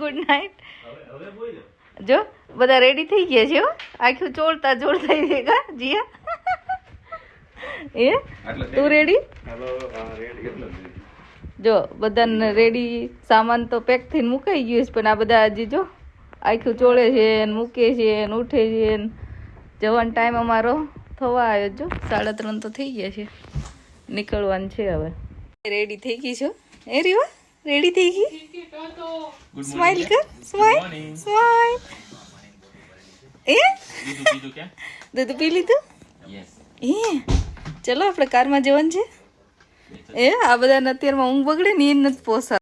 Good night. જો બધા ready થઈ ગયા છે હો, આખું ચોળતા ચોળતા ભેગા. જીયા એ તું રેડી? જો બધાને રેડી, સામાન તો પેક થઈને મુકાઈ ગયું છે, પણ આ બધા હજી જો આખું ચોળે છે ને મૂકે છે ને ઉઠે છે ને જવાનો ટાઈમ અમારો થવા આવ્યો. જો 3:30 તો થઈ ગયા છે, નીકળવાનું છે હવે. રેડી થઈ ગઈ છો એ રીવા? રેડી થઈ ગઈ? સ્માઈલ કર, સ્માઈલ સ્માઈલ. એ દૂધ પી લીધું? એ ચલો આપણે કારમાં જવાનું છે. એ આ બધાને અત્યારમાં ઊંઘ બગડે ને એ નથી પોસા.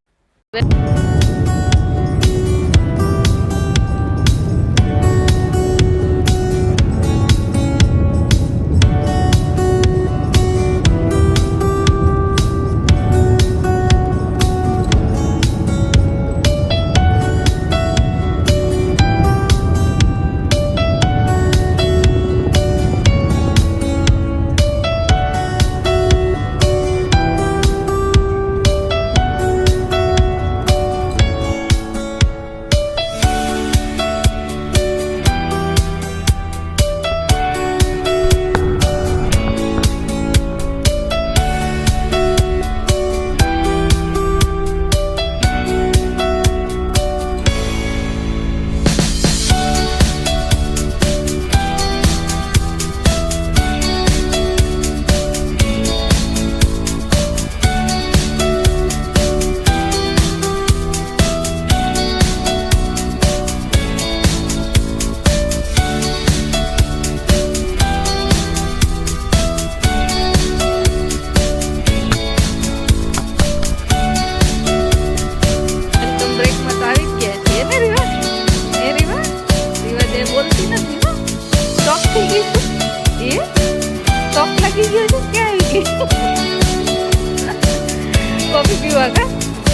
कॉफी पीवा का?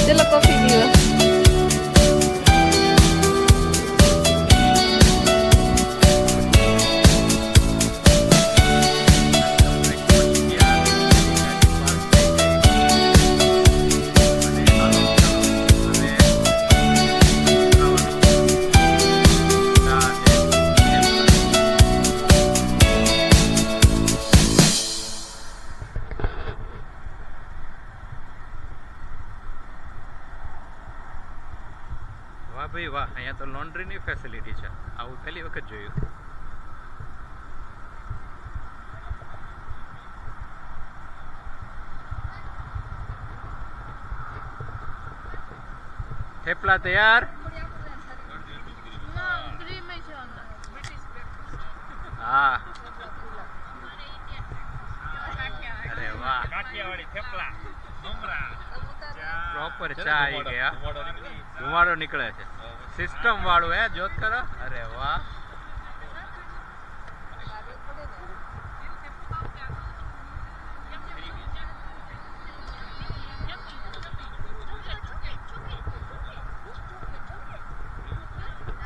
चलो कॉफी पीवा. વાહ ભાઈ વાહ, અહીંયા તો લોન્ડ્રીની ફેસિલિટી છે. આવું પહેલી વખત જોયું. થેપલા તૈયાર? હા. અરે વાહ, કાઠિયાવાડી થેપલા પ્રોપર ચા આવી ગયા. ધુમાડો નીકળે છે, સિસ્ટમ વાળું હે. જોત કરો. અરે વાહ.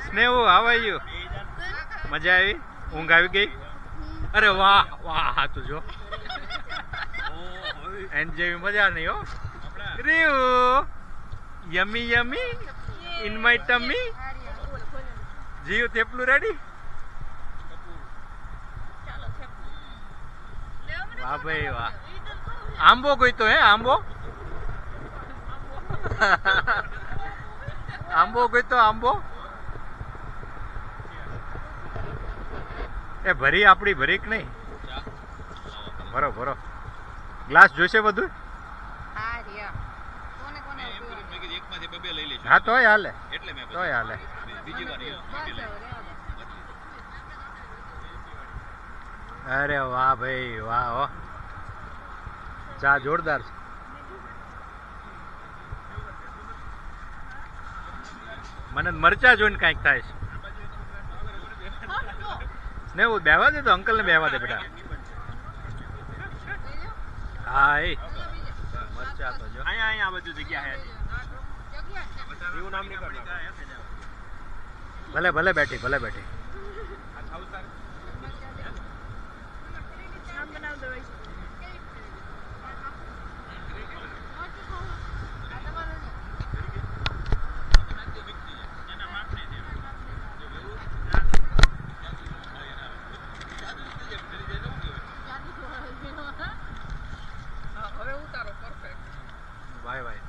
સ્નેહુ, હાવ આર યુ? મજા આવી? ઊંઘ આવી ગઈ? અરે વાહ વાહ. હા તું જો એન જેવી મજા નહીં હો. રીવ yummy yummy in my tummy. જીવ થેપલું રેડી? વાહ ભાઈ વાહ. આંબો કોઈ તો હે? આંબો આંબો કોઈ તો આંબો. એ ભરી આપણી ભરી કે નહીં? ભરો ભરો. ગ્લાસ જોઈશે બધું? હા તોય હાલે, તોય હાલે. અરે વાહ ભાઈ વાહ હો. ચા જોરદાર છે. મને મરચા જોઈને કાંઈક થાય છે. ને હું બેવા દે તો અંકલ ને બેવા દે બેટા. હા એ મરચા તો જો અહીંયા આ બધું જગ્યા છે. ભલે ભલે બેઠી, ભલે બેઠી.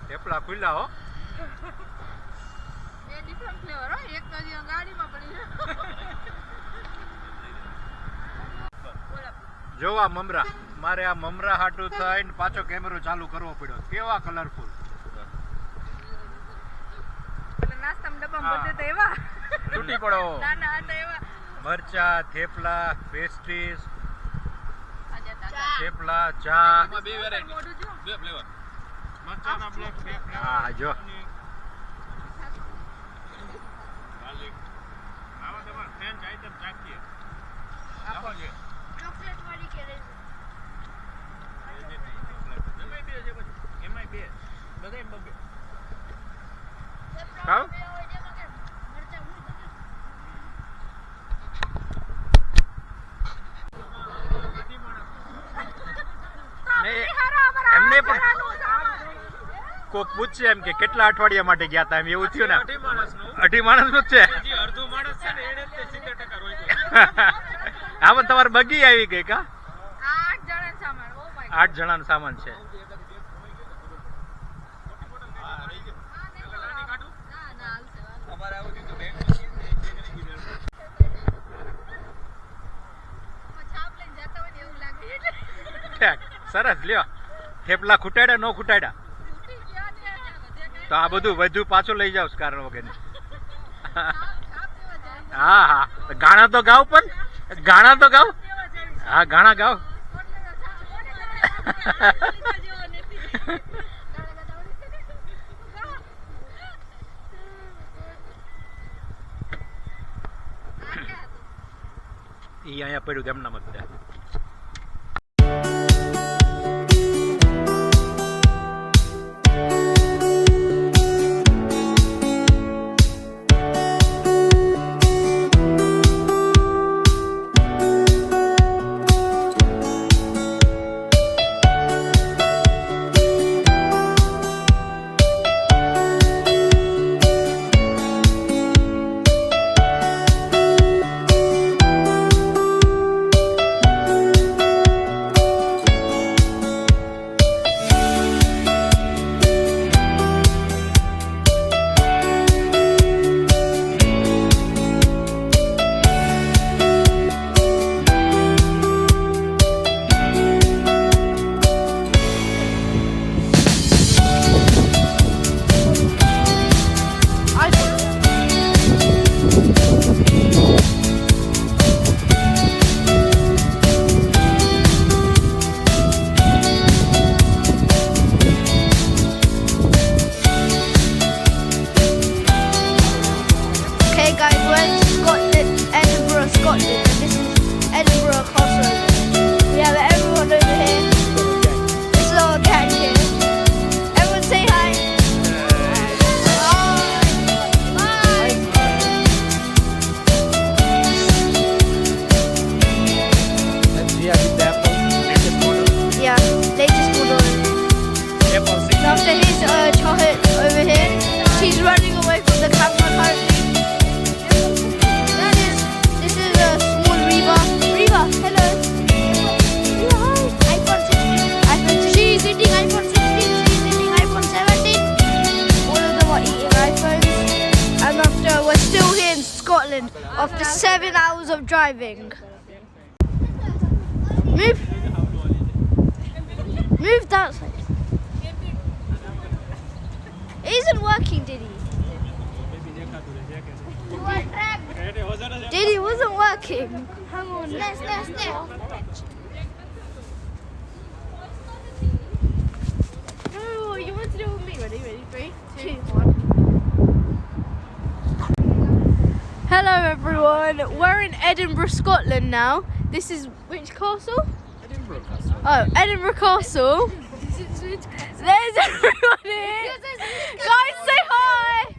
થેપલા ખુલ્લા હો. એ ડિફરન્ટ ફ્લેવર હો, એક તો ગાડીમાં પડી છે. જો આ મમરા, મારે આ મમરા હાટું થઈને પાછો કેમેરો ચાલુ કરવો પડ્યો. કેવા કલરફુલ. નાસ્તામાં ડબ્બામાં બધે તો એવા તૂટી પડો. નાના હતા એવા. મરચા, થેપલા, પેસ્ટ્રીઝ, થેપલા, ચા. બે વેરાયટી, બે ફ્લેવર. મરચાના બ્લેક બે ફ્લેવર. હા જો ગાર્લિક. આવા તમારે ફ્રેન્ચ આઈટમ ચાખીએ. આપો છે. ચોકલેટ વાળી કે રેઝ એમાંય બે છે પછી. એમાંય બે. બધાય બબે. ખાવ? એમને પણ કોક પૂછશે એમ કે કેટલા અઠવાડિયા માટે ગયા હતા, એમ એવું થયું ને. 18 માણસનું. 18 માણસ નું જ છે. હજી અડધું માણસ છે ને એને જ તે 70% રોઈ ગયો. આમાં તમારે બગી આવી ગઈ કા? 8 જણા સામાન. ઓ માય 8 જણાનો સામાન છે. અમારે આવું કીધું બેંક મશીન ને જે કરી દીધું. છાપ લઈને જતા હોય ને એવું લાગે. સરસ લ્યો. થેપલા ખૂટાડ્યા, નો ખૂટાડ્યા તૂટી ગયા ને બધે તો આ બધું વધુ પાછું લઈ જાવ કારણ વગર. છાપ દેવા જાય. હા હા, ગાણા તો ગાવ, પણ ગાણા તો ગાવ. દેવા જાય. હા ગાણા ગાવ. ઈ અહીંયા પડ્યું તેમના મત બધા. Okay guys, we're in Scotland, Edinburgh, Scotland, and this is Edinburgh Castle. We have everyone over here. This is our gang here. Everyone say hi. Bye. Yeah, latest model. So after his chocolate over here, she's running away from the camera currently. This is a small Reva. Reva, hello. Hi. iPhone 16. She's eating iPhone 16. She's eating iPhone 17. All of them are eating iPhones. And after we're still here in Scotland after 7 hours of driving. Move. Move that side. It isn't working, Diddy. Diddy, it wasn't working. Hang on. No, you want to do it with me. Ready? 3, 2, 1. Hello, everyone. We're in Edinburgh, Scotland now. This is which castle? Edinburgh Castle. Oh, Edinburgh Castle. There's everyone here. Guys, say hi.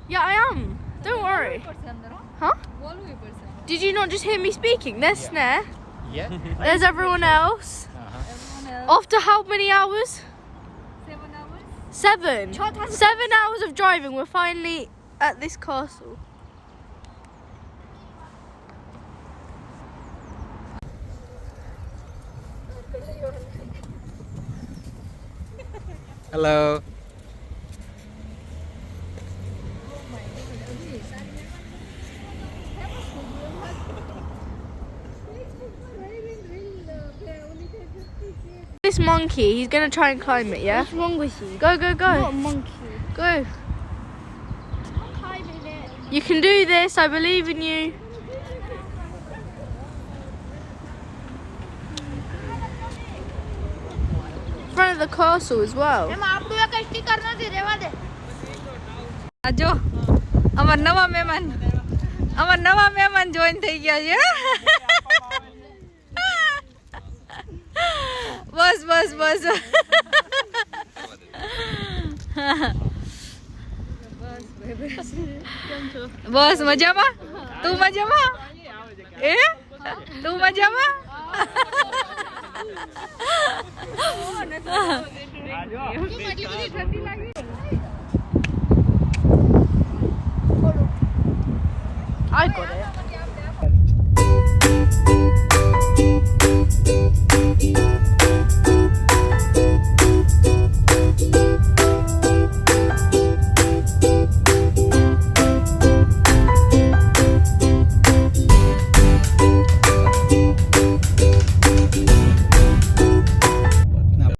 Yeah, I am. Don't worry. Huh? Did you not just hear me speaking? There's Snare. Yeah. There's everyone else. After how many hours? 7. 7 hours of driving. We're finally at this castle. Hello. This monkey, he's gonna try and climb it, yeah? What's wrong with you? Go, go, go. Not a monkey. Go. I'm climbing it. You can do this, I believe in you. In front of the castle as well. આ જો અમાર નવા મહેમાન join થઈ ગયા છે બસ બસ બસ બસ મજામાં તું મજામાં એ તું મજામાં I got it.